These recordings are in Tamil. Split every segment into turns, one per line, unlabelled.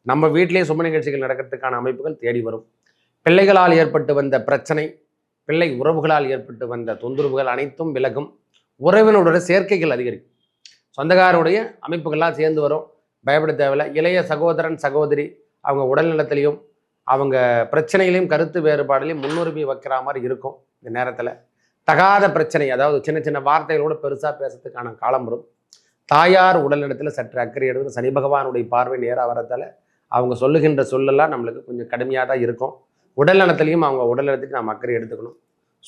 நம்ம வீட்டிலேயே சுப நிகழ்ச்சிகள் நடக்கிறதுக்கான அமைப்புகள் தேடி வரும். பிள்ளைகளால் ஏற்பட்டு வந்த பிரச்சனை, பிள்ளை உறவுகளால் ஏற்பட்டு வந்த தொந்தரவுகள் அனைத்தும் விலகும். உறவினருடைய சேர்க்கைகள் அதிகரிக்கும். சொந்தக்காரருடைய அமைப்புகள்லாம் சேர்ந்து வரும். பயப்பட தேவையில்லை. இளைய சகோதரன் சகோதரி அவங்க உடல்நலத்திலையும் அவங்க பிரச்சனைகளையும் கருத்து வேறுபாடுலையும் முன்னுரிமை வைக்கிற மாதிரி இருக்கும். இந்த நேரத்தில் தகாத பிரச்சனை, அதாவது சின்ன சின்ன வார்த்தைகளோடு பெருசாக பேசுறதுக்கான காலம் வரும். தாயார் உடல்நலத்தில் சற்று அக்கறை எடுத்து சனி பகவானுடைய பார்வை நேராக வரத்தால் அவங்க சொல்லுகின்ற சொல்லெல்லாம் நம்மளுக்கு கொஞ்சம் கடுமையாக தான் இருக்கும். உடல்நலத்திலையும் அவங்க உடல்நலத்துக்கு நாம் அக்கறை எடுத்துக்கணும்.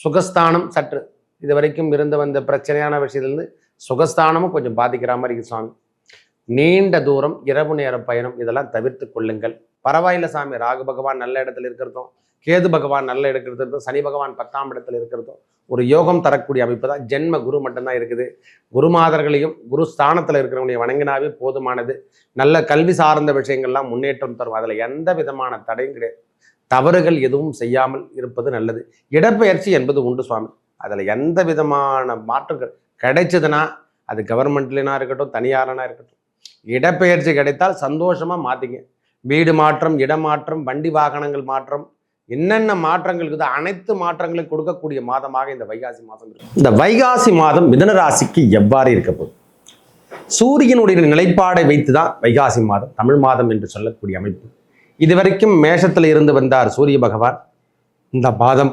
சுகஸ்தானம் சற்று இது வரைக்கும் இருந்து வந்த பிரச்சனையான விஷயத்துலேருந்து சுகஸ்தானமும் கொஞ்சம் பாதிக்கிற மாதிரி இருக்கு சாமி. நீண்ட தூரம் இரவு நேர பயணம் இதெல்லாம் தவிர்த்து கொள்ளுங்கள். பரவாயில்ல சாமி. ராகு பகவான் நல்ல இடத்துல இருக்கிறதும், கேது பகவான் நல்ல இடத்துல, சனி பகவான் 10ஆம் இடத்துல இருக்கிறதும் ஒரு யோகம் தரக்கூடிய அமைப்பு தான். ஜென்ம குரு மட்டும்தான் இருக்குது. குருமாதர்களையும் குரு ஸ்தானத்தில் இருக்கிறவங்களையும் வணங்கினாவே போதுமானது. நல்ல கல்வி சார்ந்த விஷயங்கள்லாம் முன்னேற்றம் தரும். அதில் எந்த விதமான தடையும் கிடையாது. தவறுகள் எதுவும் செய்யாமல் இருப்பது நல்லது. இடப்பெயர்ச்சி என்பது உண்டு சுவாமி. அதில் எந்த விதமான மாற்றங்கள் கிடைச்சதுன்னா அது கவர்மெண்ட்லனா இருக்கட்டும், தனியாரனா இருக்கட்டும், இடப்பெயர்ச்சி கிடைத்தால் சந்தோஷமாக மாற்றிங்க. வீடு மாற்றம், இடமாற்றம், வண்டி வாகனங்கள் மாற்றம், என்னென்ன மாற்றங்கள் இருக்குது அனைத்து மாற்றங்களையும் கொடுக்கக்கூடிய மாதமாக இந்த வைகாசி மாதம் இருக்கு. இந்த வைகாசி மாதம் மிதுன ராசிக்கு எவ்வாறு இருக்க போகுது? சூரியனுடைய நிலைப்பாடை வைத்து தான் வைகாசி மாதம் தமிழ் மாதம் என்று சொல்லக்கூடிய அமைப்பு. இதுவரைக்கும் மேஷத்தில் இருந்து வந்தார் சூரிய பகவான். இந்த மாதம்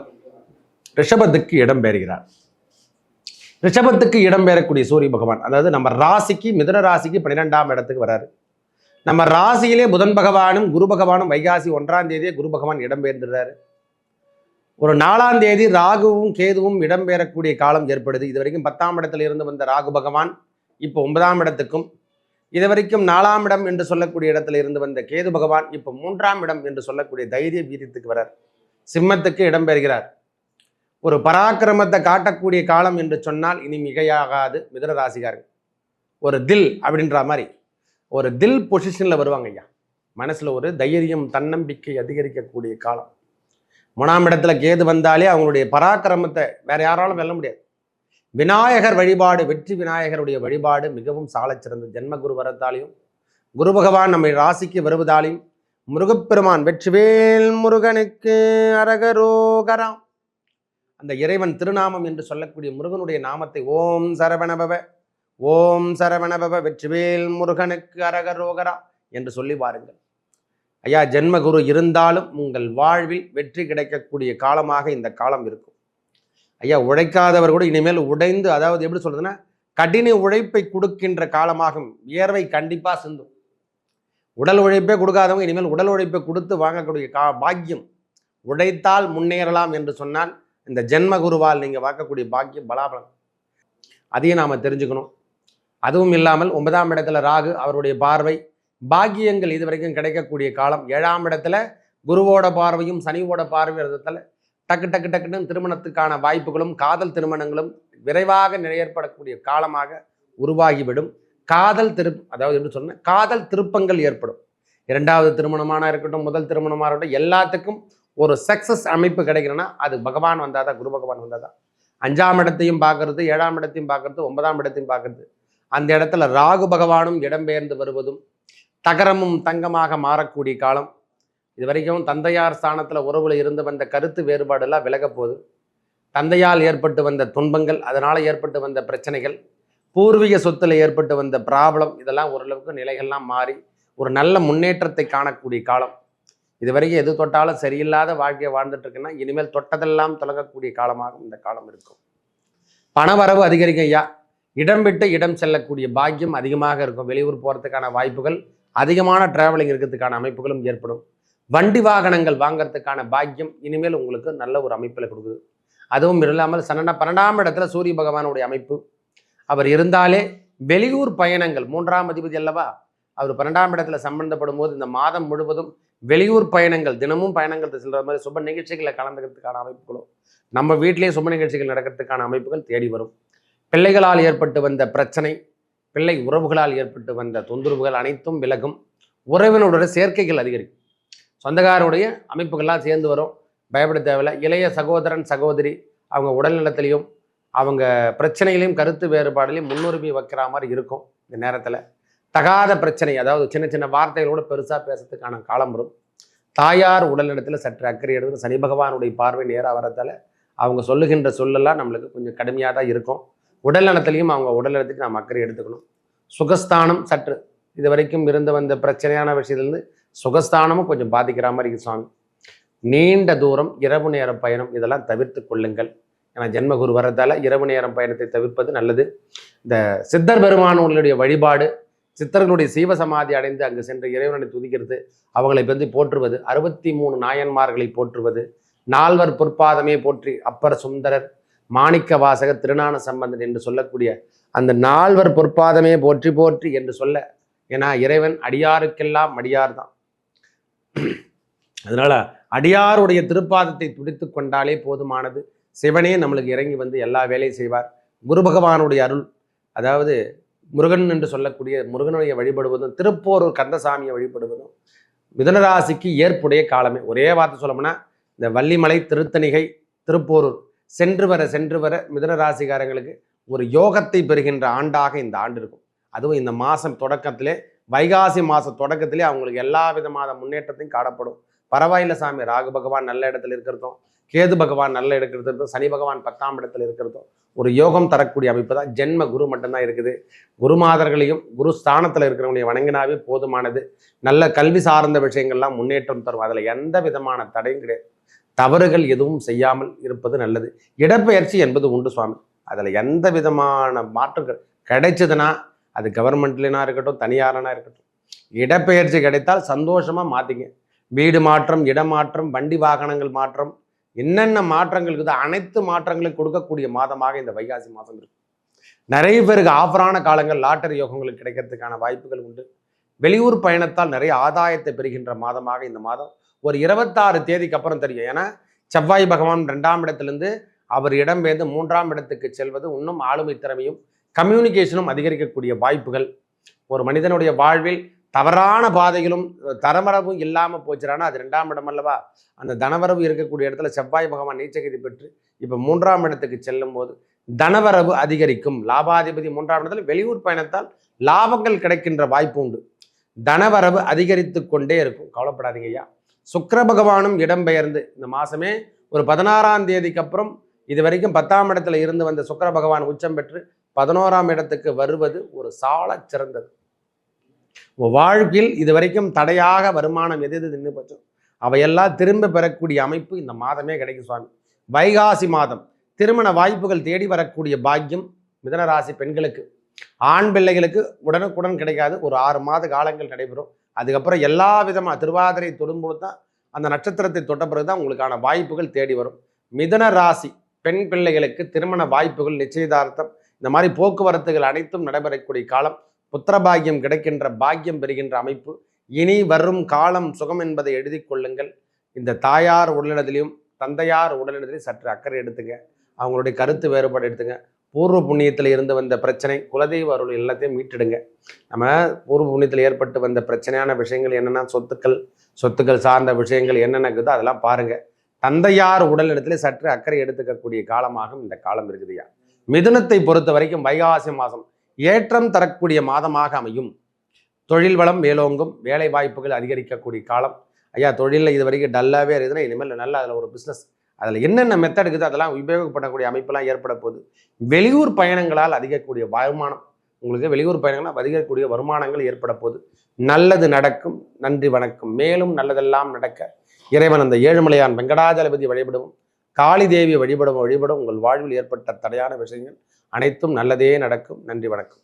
ரிஷபத்துக்கு இடம்பெறுகிறார். ரிஷபத்துக்கு இடம்பெறக்கூடிய சூரிய பகவான், அதாவது நம்ம ராசிக்கு மிதுன ராசிக்கு 12ஆம் இடத்துக்கு வராரு. நம்ம ராசியிலே புதன் பகவானும் குரு பகவானும் வைகாசி 1ஆம் தேதியே குரு பகவான் இடம்பெயர்ந்துடுறாரு. ஒரு 4ஆம் தேதி ராகுவும் கேதுவும் இடம்பெறக்கூடிய காலம் ஏற்படுது. இது வரைக்கும் 10ஆம் இடத்துல இருந்து வந்த ராகு பகவான் இப்போ 9ஆம் இடத்துக்கும், இது வரைக்கும் 4ஆம் இடம் என்று சொல்லக்கூடிய இடத்துல இருந்து வந்த கேது பகவான் இப்போ 3ஆம் இடம் என்று சொல்லக்கூடிய தைரிய வீரியத்துக்கு வரார். சிம்மத்துக்கு இடம்பெறுகிறார். ஒரு பராக்கிரமத்தை காட்டக்கூடிய காலம் என்று சொன்னால் இனி மிகையாகாது. மிதுன ராசிக்காரர்கள் ஒரு தில் அப்படின்ற மாதிரி ஒரு தில் பொசிஷனில் வருவாங்க ஐயா. மனசில் ஒரு தைரியம், தன்னம்பிக்கை அதிகரிக்கக்கூடிய காலம். 3ஆம் இடத்துல கேது வந்தாலே அவங்களுடைய பராக்கிரமத்தை வேற யாராலும் வெல்ல முடியாது. விநாயகர் வழிபாடு, வெற்றி விநாயகருடைய வழிபாடு மிகவும் சாலச்சிறந்த. ஜென்மகுரு வரத்தாலையும் குரு பகவான் நம்ம ராசிக்கு வருவதாலையும் முருகப்பெருமான் வெற்றிவேல் முருகனுக்கு அரகரோகராம் அந்த இறைவன் திருநாமம் என்று சொல்லக்கூடிய முருகனுடைய நாமத்தை ஓம் சரவணபவ ஓம் சரவணபவ வெற்றிவேல் முருகனுக்கு அரகரோகரா என்று சொல்லி பாருங்கள். ஐயா, ஜென்மகுரு இருந்தாலும் உங்கள் வாழ்வில் வெற்றி கிடைக்கக்கூடிய காலமாக இந்த காலம் இருக்கும். ஐயா, உழைக்காதவர் கூட இனிமேல் உடைந்து, அதாவது எப்படி சொல்றதுன்னா கடின உழைப்பை கொடுக்கின்ற காலமாகும். வியர்வை கண்டிப்பாக சிந்தும். உடல் உழைப்பே கொடுக்காதவங்க இனிமேல் உடல் உழைப்பை கொடுத்து வாங்கக்கூடிய பாக்கியம். உழைத்தால் முன்னேறலாம் என்று சொன்னால் இந்த ஜென்மகுருவால் நீங்கள் வாக்கக்கூடிய பாக்கியம் பலாபலம். அதையும் நாம் தெரிஞ்சுக்கணும். அதுவும் இல்லாமல் 9ஆம் இடத்துல ராகு, அவருடைய பார்வை, பாக்கியங்கள் இதுவரைக்கும் கிடைக்கக்கூடிய காலம். 7ஆம் இடத்துல குருவோட பார்வையும் சனியோட பார்வையில் டக்கு டக்கு டக்குன்னு திருமணத்துக்கான வாய்ப்புகளும் காதல் திருமணங்களும் விரைவாக ஏற்படக்கூடிய காலமாக உருவாகிவிடும். அதாவது எப்படி சொன்ன காதல் திருப்பங்கள் ஏற்படும். 2வது திருமணமான இருக்கட்டும், முதல் திருமணமாக இருக்கட்டும், எல்லாத்துக்கும் ஒரு சக்சஸ் அமைப்பு கிடைக்கணும்னா அது பகவான் வந்தாதான், குரு பகவான் வந்தாதான். 5ஆம் இடத்தையும் பார்க்கறது, 7ஆம் இடத்தையும் பார்க்கறது, 9ஆம் இடத்தையும் பார்க்கறது. அந்த இடத்துல ராகு பகவானும் இடம்பெயர்ந்து வருவதும் தகரமும் தங்கமாக மாறக்கூடிய காலம். இது வரைக்கும் தந்தையார் ஸ்தானத்தில் உறவுல இருந்து வந்த கருத்து வேறுபாடெல்லாம் விலக போகுது. தந்தையால் ஏற்பட்டு வந்த துன்பங்கள், அதனால் ஏற்பட்டு வந்த பிரச்சனைகள், பூர்வீக சொத்தில் ஏற்பட்டு வந்த ப்ராப்ளம், இதெல்லாம் ஓரளவுக்கு நிலைகள்லாம் மாறி ஒரு நல்ல முன்னேற்றத்தை காணக்கூடிய காலம். இது வரைக்கும் எது தொட்டாலும் சரியில்லாத வாழ்க்கையை வாழ்ந்துட்டு இருக்குன்னா இனிமேல் தொட்டதெல்லாம் தொடங்கக்கூடிய காலமாக இந்த காலம் இருக்கும். பணவரவு அதிகரிக்கும் ஐயா. இடம் விட்டு இடம் செல்லக்கூடிய பாக்கியம் அதிகமாக இருக்கும். வெளியூர் போகிறதுக்கான வாய்ப்புகள், அதிகமான டிராவலிங் இருக்கிறதுக்கான அமைப்புகளும் ஏற்படும். வண்டி வாகனங்கள் வாங்கிறதுக்கான பாக்கியம் இனிமேல் உங்களுக்கு நல்ல ஒரு அமைப்பில் கொடுக்குது. அதுவும் இல்லாமல் 12ஆம் இடத்துல சூரிய பகவானுடைய அமைப்பு. அவர் இருந்தாலே வெளியூர் பயணங்கள், 3ஆம் அதிபதி அல்லவா, அவர் 12ஆம் இடத்துல சம்பந்தப்படும் போது இந்த மாதம் முழுவதும் வெளியூர் பயணங்கள், தினமும் பயணங்கள் செல்ற மாதிரி சுப நிகழ்ச்சிகளை கலந்துக்கிறதுக்கான அமைப்புகளும், நம்ம வீட்டிலேயே சுப நிகழ்ச்சிகள் நடக்கிறதுக்கான அமைப்புகள் தேடி வரும். பிள்ளைகளால் ஏற்பட்டு வந்த பிரச்சனை, பிள்ளை உறவுகளால் ஏற்பட்டு வந்த தொந்தரவுகள் அனைத்தும் விலகும். உறவினருடைய சேர்க்கைகள் அதிகரிக்கும். சொந்தக்காரருடைய அமைப்புகள்லாம் சேர்ந்து வரும். பயப்பட தேவையில்லை. இளைய சகோதரன் சகோதரி அவங்க உடல்நலத்திலையும் அவங்க பிரச்சனைகளையும் கருத்து வேறுபாடுலையும் முன்னுரிமை வைக்கிற மாதிரி இருக்கும். இந்த நேரத்தில் தகாத பிரச்சனை, அதாவது சின்ன சின்ன வார்த்தைகளோட பெருசாக பேசுறதுக்கான காலம் வரும். தாயார் உடல்நலத்தில் சற்று அக்கறை எடுத்து, சனி பகவானுடைய பார்வை நேராக வரதால அவங்க சொல்லுகின்ற சொல்லெல்லாம் நம்மளுக்கு கொஞ்சம் கடுமையாக தான் இருக்கும். உடல் நலத்திலையும் அவங்க உடல் நலத்துக்கு நாம் அக்கறை எடுத்துக்கணும். சுகஸ்தானம் சற்று இது வரைக்கும் இருந்து வந்த பிரச்சனையான விஷயத்துலேருந்து சுகஸ்தானமும் கொஞ்சம் பாதிக்கிற மாதிரி இருக்கு சுவாமி. நீண்ட தூரம் இரவு நேர பயணம் இதெல்லாம் தவிர்த்து கொள்ளுங்கள். ஏன்னா ஜென்மகுரு வர்றதால இரவு நேரம் பயணத்தை தவிர்ப்பது நல்லது. இந்த சித்தர் பெருமானுடைய வழிபாடு, சித்தர்களுடைய சீவ சமாதி அடைந்து அங்கு சென்று இறைவனை துதிக்கிறது, அவங்களை பற்றி போற்றுவது, 63 நாயன்மார்களை போற்றுவது, 4 பொற்பாதமே போற்றி அப்பர் சுந்தரர் மாணிக்க வாசகர் திருஞான சம்பந்தன் என்று சொல்லக்கூடிய அந்த 4 பொற்பாதமே போற்றி போற்றி என்று சொல்ல. ஏன்னா இறைவன் அடியாருக்கெல்லாம் அடியார் தான். அதனால அடியாருடைய திருப்பாதத்தை துடித்து கொண்டாலே போதுமானது. சிவனே நம்மளுக்கு இறங்கி வந்து எல்லா வேலையும் செய்வார். குரு பகவானுடைய அருள், அதாவது முருகன் என்று சொல்லக்கூடிய முருகனுடைய வழிபடுவதும் திருப்போரூர் கந்தசாமியை வழிபடுவதும் மிதுனராசிக்கு ஏற்புடைய காலமே. ஒரே வார்த்தை சொல்லணும்னா இந்த வள்ளிமலை, திருத்தணிகை, திருப்போரூர் சென்று வர மிதுனராசிக்காரங்களுக்கு ஒரு யோகத்தை பெறுகின்ற ஆண்டாக இந்த ஆண்டு இருக்கும். அதுவும் இந்த மாதம் தொடக்கத்திலே, வைகாசி மாதம் தொடக்கத்திலே அவங்களுக்கு எல்லா விதமான முன்னேற்றத்தையும் காணப்படும். பரவாயில்ல சாமி, ராகு பகவான் நல்ல இடத்துல இருக்கிறதும், கேது பகவான் நல்ல இடத்துல இருக்கிறதும், சனி பகவான் 10ஆம் இடத்துல இருக்கிறதும் ஒரு யோகம் தரக்கூடிய அமைப்பு தான். ஜென்ம குரு மட்டும்தான் இருக்குது. குருமாதர்களையும் குரு ஸ்தானத்தில் இருக்கிறவங்களையும் வணங்கினாவே போதுமானது. நல்ல கல்வி சார்ந்த விஷயங்கள்லாம் முன்னேற்றம் தரும். அதில் எந்த விதமான தடையும் கிடையாது. தவறுகள் எதுவும் செய்யாமல் இருப்பது நல்லது. இடப்பெயர்ச்சி என்பது உண்டு சுவாமி. அதில் எந்த விதமான மாற்றங்கள் கிடைச்சதுன்னா அது கவர்மெண்ட்லனா இருக்கட்டும், தனியாரனா இருக்கட்டும், இடப்பெயர்ச்சி கிடைத்தால் சந்தோஷமாக மாற்றிங்க. வீடு மாற்றம், இடமாற்றம், வண்டி வாகனங்கள் மாற்றம், என்னென்ன மாற்றங்கள் இருக்குது அனைத்து மாற்றங்களையும் கொடுக்கக்கூடிய மாதமாக இந்த வைகாசி மாதம் இருக்கு. நிறைய பேருக்கு ஆஃபரான காலங்கள், லாட்டரி யோகங்களுக்கு கிடைக்கிறதுக்கான வாய்ப்புகள் உண்டு. வெளியூர் பயணத்தால் நிறைய ஆதாயத்தை பெறுகின்ற மாதமாக இந்த மாதம். ஒரு 26 தேதிக்கு அப்புறம் தெரியும். ஏன்னா செவ்வாய் பகவான் 2ஆம் இடத்திலிருந்து அவர் இடம்பெயர்ந்து 3ஆம் இடத்துக்கு செல்வது இன்னும் ஆளுமை திறமையும் கம்யூனிகேஷனும் அதிகரிக்கக்கூடிய வாய்ப்புகள். ஒரு மனிதனுடைய வாழ்வில் தவறான பாதைகளும் தரமரவும் இல்லாமல் போச்சுறானா அது 2ஆம் இடம் அல்லவா. அந்த தனவரவு இருக்கக்கூடிய இடத்துல செவ்வாய் பகவான் நீச்சகதி பெற்று இப்போ 3ஆம் இடத்துக்கு செல்லும் போது தனவரவு அதிகரிக்கும். லாபாதிபதி 3ஆம் இடத்துல வெளியூர் பயணத்தால் லாபங்கள் கிடைக்கின்ற வாய்ப்பு உண்டு. தனவரவு அதிகரித்து கொண்டே இருக்கும். கவலைப்படாதீங்க ஐயா. சுக்கிர பகவானும் இடம்பெயர்ந்து இந்த மாசமே ஒரு 16ஆம் தேதிக்கு அப்புறம் இது வரைக்கும் 10ஆம் இடத்துல இருந்து வந்த சுக்கிர பகவான் உச்சம் பெற்று 11ஆம் இடத்துக்கு வருவது ஒரு சால சிறந்தது. வாழ்க்கையில் இது வரைக்கும் தடையாக வருமானம் எது நின்று போச்சோ அவையெல்லாம் திரும்ப பெறக்கூடிய அமைப்பு இந்த மாதமே கிடைக்கும் சுவாமி. வைகாசி மாதம் திருமண வாய்ப்புகள் தேடி வரக்கூடிய பாக்கியம் மிதுனராசி பெண்களுக்கு. ஆண் பிள்ளைகளுக்கு உடனுக்குடன் கிடைக்காது. ஒரு 6 மாத காலங்கள் நடைபெறும். அதுக்கப்புறம் எல்லா விதமாக திருவாதிரை தொடும்போது தான், அந்த நட்சத்திரத்தை தொட்ட பிறகு தான் உங்களுக்கான வாய்ப்புகள் தேடி வரும். மிதுன ராசி பெண் பிள்ளைகளுக்கு திருமண வாய்ப்புகள், நிச்சயதார்த்தம், இந்த மாதிரி போக்குவரத்துகள் அனைத்தும் நடைபெறக்கூடிய காலம். புத்திரபாகியம் கிடைக்கின்ற பாக்கியம் பெறுகின்ற அமைப்பு. இனி வரும் காலம் சுகம் என்பதை எழுதி கொள்ளுங்கள். இந்த தாயார் உடல்நலத்திலையும் தந்தையார் உடல்நலத்திலையும் சற்று அக்கறை எடுத்துங்க. அவங்களுடைய கருத்து வேறுபாடு எடுத்துங்க. பூர்வ புண்ணியத்தில் இருந்து வந்த பிரச்சனை, குலதெய்வ அருள் எல்லாத்தையும் மீட்டெடுங்க. நம்ம பூர்வ புண்ணியத்தில் ஏற்பட்டு வந்த பிரச்சனையான விஷயங்கள் என்னென்னா, சொத்துக்கள் சார்ந்த விஷயங்கள் என்னென்ன இருக்குதோ அதெல்லாம் பாருங்க. தந்தையார் உடல்நலத்திலே சற்று அக்கறை எடுத்துக்கக்கூடிய காலமாகவும் இந்த காலம் இருக்குதுயா. மிதுனத்தை பொறுத்த வரைக்கும் வைகாசி மாதம் ஏற்றம் தரக்கூடிய மாதமாக அமையும். தொழில் வளம் மேலோங்கும், வேலை வாய்ப்புகள் அதிகரிக்கக்கூடிய காலம். ஐயா தொழிலில் இது வரைக்கும் டல்லாகவே இருக்குதுன்னா இனிமேல் நல்லா அதில் ஒரு பிஸ்னஸ், அதில் என்னென்ன மெத்தட் இருக்குது அதெல்லாம் உபயோகப்படக்கூடிய அமைப்பெல்லாம் ஏற்பட போகுது. வெளியூர் பயணங்களால் அதிகக்கூடிய வருமானம், உங்களுக்கு வெளியூர் பயணங்களால் அதிகக்கூடிய வருமானங்கள் ஏற்பட போகுது. நல்லது நடக்கும். நன்றி வணக்கம். மேலும் நல்லதெல்லாம் நடக்க இறைவன் அந்த ஏழுமலையான் வெங்கடாஜலபதி வழிபடவும், காளி தேவி வழிபடவும் உங்கள் வாழ்வில் ஏற்பட்ட தடையான விஷயங்கள் அனைத்தும் நல்லதே நடக்கும். நன்றி வணக்கம்.